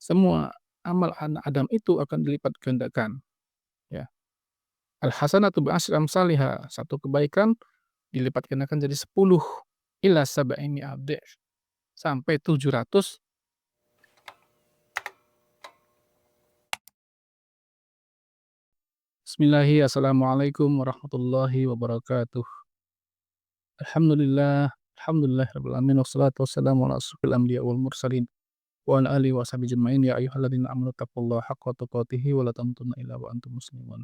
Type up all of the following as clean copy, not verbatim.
semua amal anak Adam itu akan dilipat gandakan, ya. Al-hasanatu bi'asyri amsalihha, satu kebaikan dilipat gandakan jadi 10 ila sab'imi'a dhif, sampai 700. Assalamualaikum warahmatullahi wabarakatuh. Alhamdulillah, alhamdulillahirabbil alamin, wassalatu wassalamu ala asyrofil anbiya'i wal mursalin wa ala alihi wa sahbihi ajma'in, ya ayyuhalladzina amanu taqullaha haqqa tuqatih wa la tamutunna illa wa antum muslimun.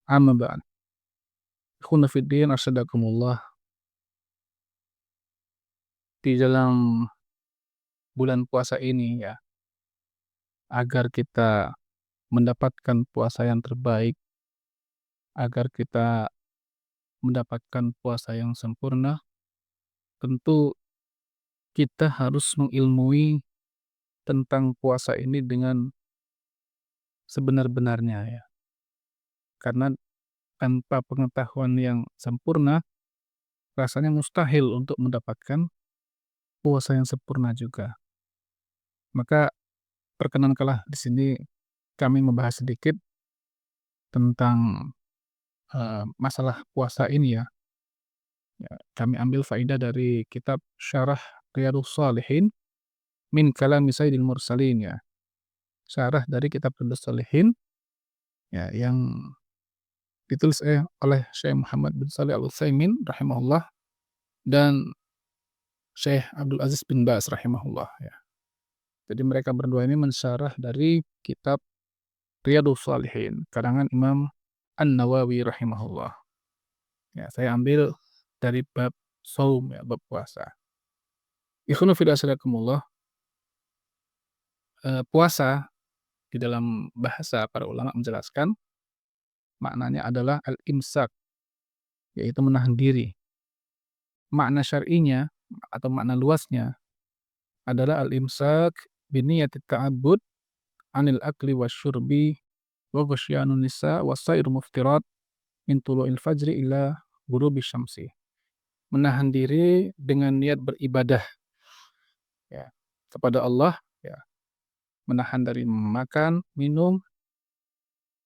Amma ba'd. Ikhwana fid din, arsadakumullah. Di dalam bulan puasa ini ya, agar kita mendapatkan puasa yang terbaik, agar kita mendapatkan puasa yang sempurna, tentu kita harus mengilmui tentang puasa ini dengan sebenar-benarnya ya. Karena tanpa pengetahuan yang sempurna, rasanya mustahil untuk mendapatkan puasa yang sempurna juga. Maka perkenankanlah di sini kami membahas sedikit tentang masalah puasa ini ya. Ya, kami ambil faedah dari kitab Syarah Riyadhus Shalihin min kalami Sayyidil Mursalin ya. Syarah dari kitab Riyadhus Shalihin ya, yang ditulis oleh Syekh Muhammad bin Shalih Al-Utsaimin rahimahullah dan Syekh Abdul Aziz bin Baz rahimahullah ya. Jadi mereka berdua ini mensyarah dari kitab Riyadhus Shalihin karangan Imam An-Nawawi rahimahullah. Ya, saya ambil dari bab shaum ya, bab puasa. Ikhwanu fillah asyadakumullah, puasa di dalam bahasa para ulama menjelaskan maknanya adalah al-imsak, yaitu menahan diri. Makna syar'inya atau makna luasnya adalah al-imsak biniyati ta'abbud 'anil akli wasyurbi wa ghasyanun nisa wa sairu muftirat min tulu'il fajri ila ghurubi syamsi. Menahan diri dengan niat beribadah ya kepada Allah ya, menahan dari makan, minum,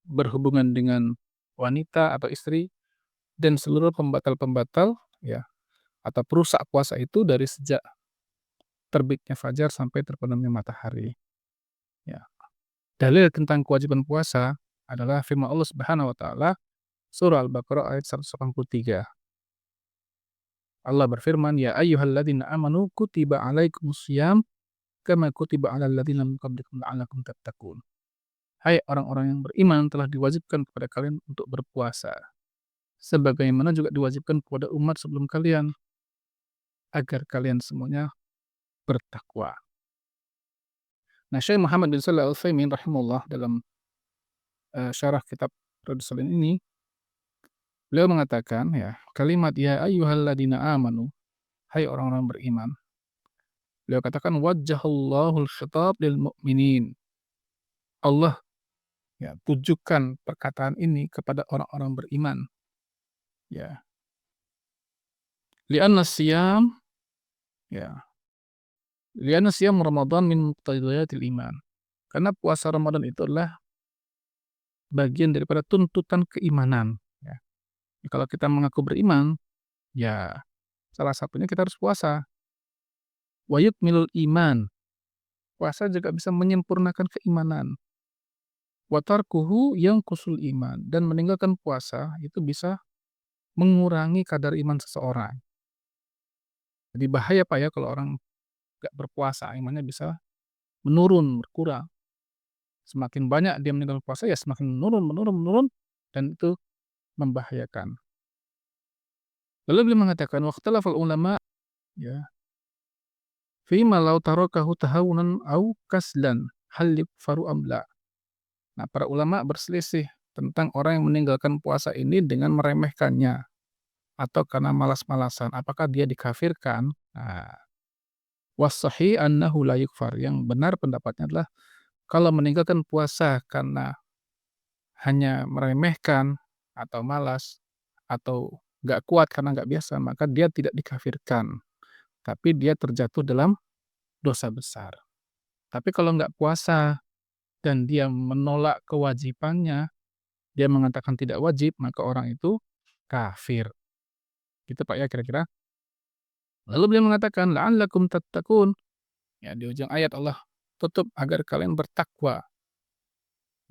berhubungan dengan wanita atau istri dan seluruh pembatal-pembatal ya atau perusak puasa itu dari sejak terbitnya fajar sampai terbenamnya matahari ya. Dalil tentang kewajiban puasa adalah firman Allah Subhanahu wa taala surah Al-Baqarah ayat 183. Allah berfirman, "Ya ayyuhalladzina amanu kutiba alaikumusiyam kama kutiba alal ladzina min qablikum la'allakum tattaqun." Hai orang-orang yang beriman, telah diwajibkan kepada kalian untuk berpuasa sebagaimana juga diwajibkan kepada umat sebelum kalian agar kalian semuanya bertakwa. Nah, Syekh Muhammad bin Shalih Al-Utsaimin rahimahullah dalam syarah kitab Riyadhus Shalihin ini, beliau mengatakan ya, kalimat ya ayyuhalladzina amanu, hai orang-orang beriman. Beliau katakan wajjahallahul khitab lil mu'minin. Allah ya tujukan perkataan ini kepada orang-orang beriman. Ya. Li'anna siyam ya. Li'anna siyam Ramadan min muqtadayatil iman. Karena puasa Ramadan itu adalah bagian daripada tuntutan keimanan ya. Kalau kita mengaku beriman, ya salah satunya kita harus puasa. Wa yukmilul iman. Puasa juga bisa menyempurnakan keimanan. Wa tarkuhu yanqusul iman, dan meninggalkan puasa itu bisa mengurangi kadar iman seseorang. Jadi bahaya Pak ya kalau orang nggak berpuasa, imannya bisa menurun, berkurang. Semakin banyak dia meninggalkan puasa ya semakin menurun, menurun, menurun, dan itu membahayakan. Lalu beliau mengatakan waqtalafal ulama ya fima law tarakahu tahawunan au kaslan hal yukfaru am la. Nah, para ulama berselisih tentang orang yang meninggalkan puasa ini dengan meremehkannya atau karena malas-malasan, apakah dia dikafirkan? Nah, was-shahih annahu la yukfar. Yang benar pendapatnya adalah kalau meninggalkan puasa karena hanya meremehkan atau malas atau nggak kuat karena nggak biasa, maka dia tidak dikafirkan, tapi dia terjatuh dalam dosa besar. Tapi kalau nggak puasa dan dia menolak kewajibannya, dia mengatakan tidak wajib, maka orang itu kafir. Gitu Pak ya kira-kira. Lalu beliau mengatakan, "La'allakum tattaqun." Ya di ujung ayat Allah tutup, "Agar kalian bertakwa."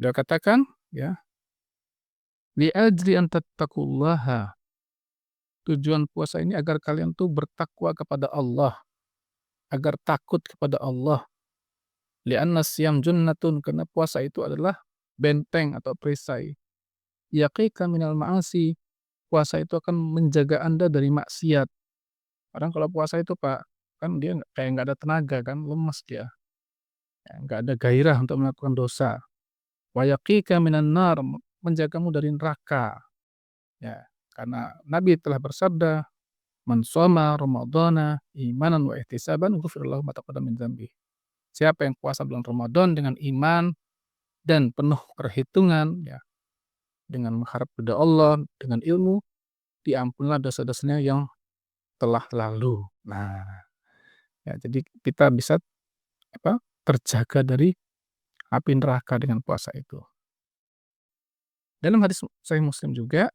Beliau katakan, ya, "Li'ajli an tattaqullaha." Tujuan puasa ini agar kalian tuh bertakwa kepada Allah, agar takut kepada Allah. Li'anna siyam junnatun, karena puasa itu adalah benteng atau perisai. Yaqiqa minal ma'asi, puasa itu akan menjaga Anda dari maksiat. Orang kalau puasa itu Pak, kan dia kayak nggak ada tenaga kan, lemes dia, ya nggak ada gairah untuk melakukan dosa. Wa yaqiqa minan nar, menjagamu dari neraka. Ya, karena Nabi telah bersabda, "Man shoma ramadhana imanan wa ihtisaban ghufira lahu ma taqaddama min dzambi." Siapa yang puasa bulan Ramadan dengan iman dan penuh perhitungan, ya, dengan mengharap ridha Allah, dengan ilmu, diampunilah dosa-dosanya yang telah lalu. Nah, ya jadi kita bisa apa, terjaga dari api neraka dengan puasa itu. Dalam hadis Sahih Muslim juga,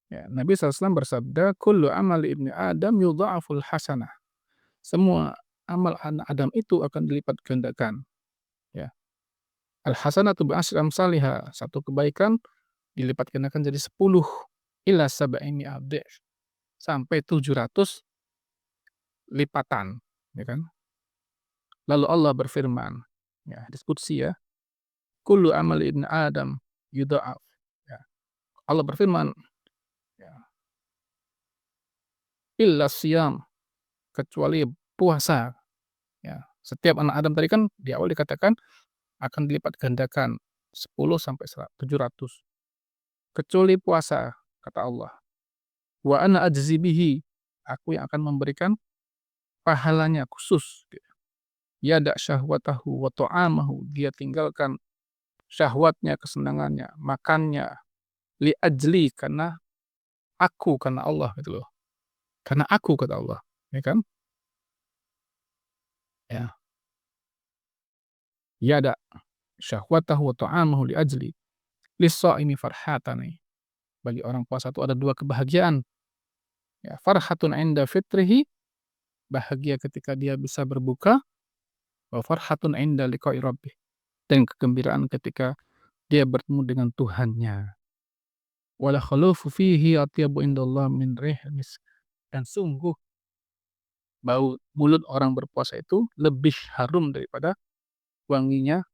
ya, Nabi SAW bersabda, "Kullu amali ibni Adam yudha'aful hasanah." Semua amal anak Adam itu akan dilipat gandakan. Ya. Al hasanatu bi asyri amsalihha. Satu kebaikan dilipat gandakan jadi 10 ila sab'i mi'ad dhif. Sampai 700 lipatan, ya kan. Lalu Allah berfirman, ya, hadis qudsi ya, "Kullu amali ibni Adam yudha'af." Ya. Allah berfirman, ya, "Illa shiyam." Kecuali puasa, ya. Setiap anak Adam tadi kan di awal dikatakan akan dilipat gandakan 10 sampai 700. Kecuali puasa, kata Allah. Wa ana ajzi bihi. Aku yang akan memberikan pahalanya khusus. Yada' syahwatahu wa ta'amahu. Dia tinggalkan syahwatnya, kesenangannya, makannya. Li ajli, karena aku, karena Allah gitu loh. Karena aku, kata Allah. Ya kan? Ya. Yada' syahwatahu wa ta'amahu li ajli. Lis-sha'imi farhatani. Bagi orang puasa itu ada dua kebahagiaan. Ya, farhatun 'inda fitrihi, bahagia ketika dia bisa berbuka, wa farhatun 'inda liqa'i rabbih, dan kegembiraan ketika dia bertemu dengan Tuhannya. Wala khalufu fihi atyabu indallah min rihil misk. Dan sungguh bau mulut orang berpuasa itu lebih harum daripada wanginya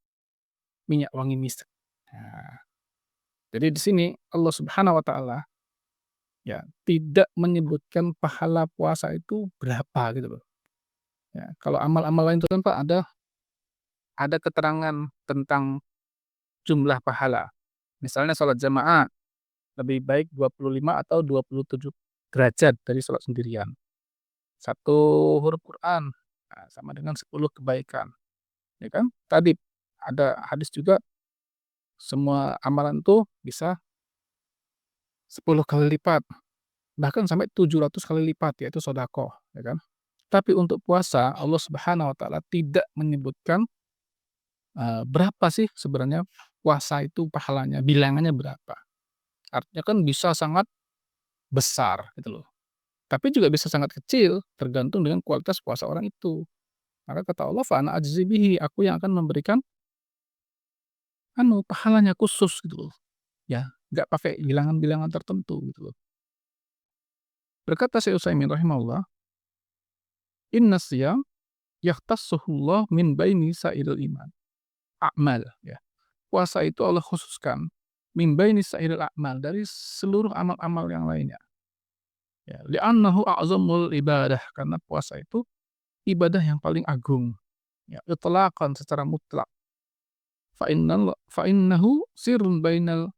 minyak wangi misik. Nah, jadi di sini Allah Subhanahu wa taala, ya, tidak menyebutkan pahala puasa itu berapa gitu loh. Ya, kalau amal-amal lain itu kan Pak ada keterangan tentang jumlah pahala. Misalnya sholat jamaah lebih baik 25 atau 27 derajat dari sholat sendirian. Satu huruf Quran, nah, sama dengan 10 kebaikan, ya kan? Tadi ada hadis juga, semua amalan tuh bisa 10 kali lipat, bahkan sampai 700 kali lipat, yaitu sedekah, ya kan? Tapi untuk puasa, Allah Subhanahu wa taala tidak menyebutkan, berapa sih sebenarnya puasa itu pahalanya, bilangannya berapa. Artinya kan bisa sangat besar gitu loh, tapi juga bisa sangat kecil, tergantung dengan kualitas puasa orang itu. Maka kata Allah, "Fa ana ajzi bihi." Aku yang akan memberikan pahalanya khusus gitu loh, ya, nggak pakai bilangan-bilangan tertentu gitu loh. Berkata Syekh Utsaimin rahimahullah, "Inna siyam yakhtassuhullah min baini sa'iril iman a'mal." Ya. Puasa itu Allah khususkan min baini sa'iril a'mal, dari seluruh amal-amal yang lainnya. Ya, li'annahu a'zamul ibadah, karena puasa itu ibadah yang paling agung. Ya, itlaqan, secara mutlak. Fa innahu sirrun bainal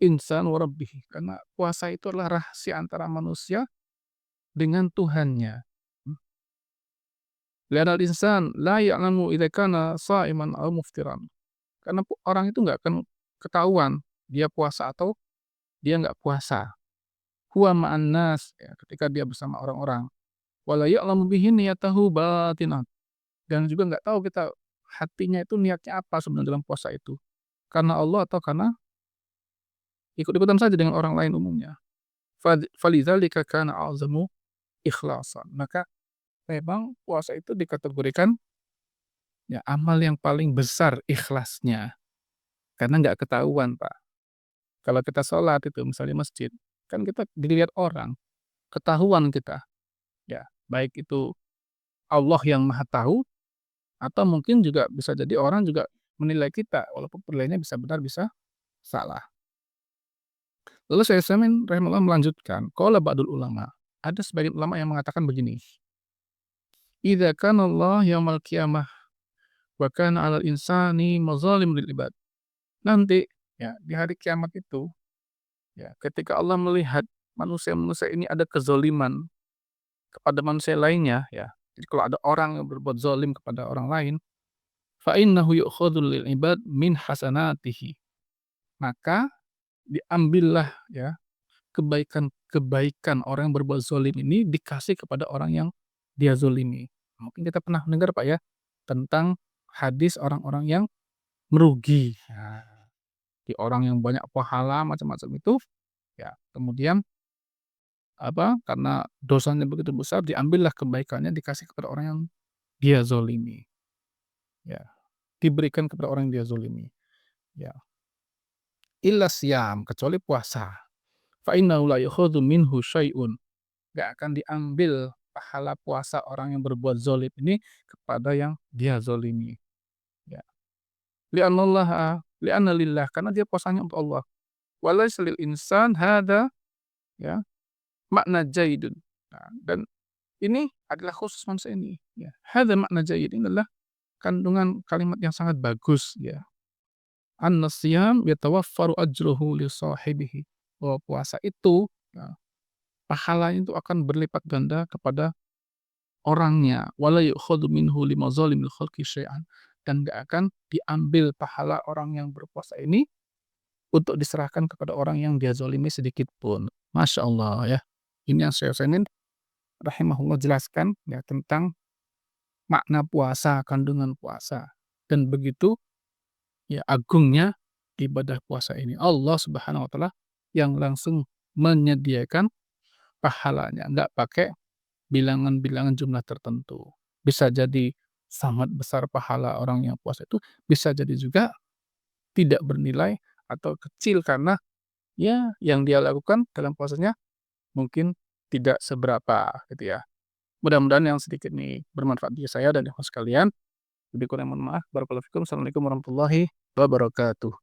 insan wa rabbih. Karena puasa itu adalah rahasia antara manusia dengan Tuhannya. Hmm. Li'anal insan la ya'lamu idza kana sha'iman aw muftiran. Karena orang itu nggak akan ketahuan dia puasa atau dia nggak puasa. Huwa ma'an nas, ya, ketika dia bersama orang-orang. Wala ya'lamu bihi niyatahu batinah. Dan juga nggak tahu kita hatinya itu niatnya apa sebenarnya dalam puasa itu? Karena Allah atau karena ikut-ikutan saja dengan orang lain umumnya. Falidzalika kana a'zamu ikhlasan. Maka memang puasa itu dikategorikan ya amal yang paling besar ikhlasnya, karena nggak ketahuan, Pak. Kalau kita sholat itu misalnya di masjid, kan kita dilihat orang, ketahuan kita, ya. Baik itu Allah yang Maha Tahu atau mungkin juga bisa jadi orang juga menilai kita, walaupun penilaiannya bisa benar bisa salah. Lalu Syekh Utsaimin rahimahullah melanjutkan, qala ba'dul ulama, ada sebagian ulama yang mengatakan begini, "Idza kana Allah yaumal qiyamah wa kana 'alal insani mazalim lil ibad." Nanti ya di hari kiamat itu, ya ketika Allah melihat manusia-manusia ini ada kezoliman kepada manusia lainnya ya. Jadi kalau ada orang yang berbuat zalim kepada orang lain, fa innahu yu'khadhu lil ibad min hasanatihi. Maka diambillah ya kebaikan-kebaikan orang yang berbuat zalim ini dikasih kepada orang yang dia zolimi. Mungkin kita pernah mendengar Pak ya, tentang hadis orang-orang yang merugi. Nah, di orang yang banyak pahala macam-macam itu, ya kemudian karena dosanya begitu besar diambillah kebaikannya dikasih kepada orang yang dia zolimi, ya, diberikan kepada orang yang dia zolimi, ya. Illa siyam, kecuali puasa, fa innahu la yukhadhu minhu syai'un, nggak akan diambil pahala puasa orang yang berbuat zalim ini kepada yang dia zolimi, ya. Li'anna lillah, karena dia puasanya untuk Allah. Wa laysa lil insan hadza, ya, makna jaidun. Nah, dan ini adalah khusus manusia ini, ya. Hadza makna jaid, ini adalah kandungan kalimat yang sangat bagus, ya. Anna siyam yatawaffaru ajruhu li sahibihi. Bahwa puasa itu, ya, pahalanya itu akan berlipat ganda kepada orangnya. Wala yu'khadhu minhu li mazalimil khalqi syai'an, dan nggak akan diambil pahala orang yang berpuasa ini untuk diserahkan kepada orang yang dia zalimi sedikit pun. Masya Allah ya. Ini yang Syekh Utsaimin rahimahullah jelaskan ya tentang makna puasa, kandungan puasa. Dan begitu ya agungnya ibadah puasa ini. Allah Subhanahu wa taala yang langsung menyediakan pahalanya, nggak pakai bilangan-bilangan jumlah tertentu. Bisa jadi sangat besar pahala orang yang puasa itu, bisa jadi juga tidak bernilai atau kecil karena ya yang dia lakukan dalam puasanya mungkin tidak seberapa gitu ya. Mudah-mudahan yang sedikit ini bermanfaat bagi saya dan ikhwan sekalian. Lebih kurang mohon maaf. Barakallahu fikum. Assalamualaikum warahmatullahi wabarakatuh.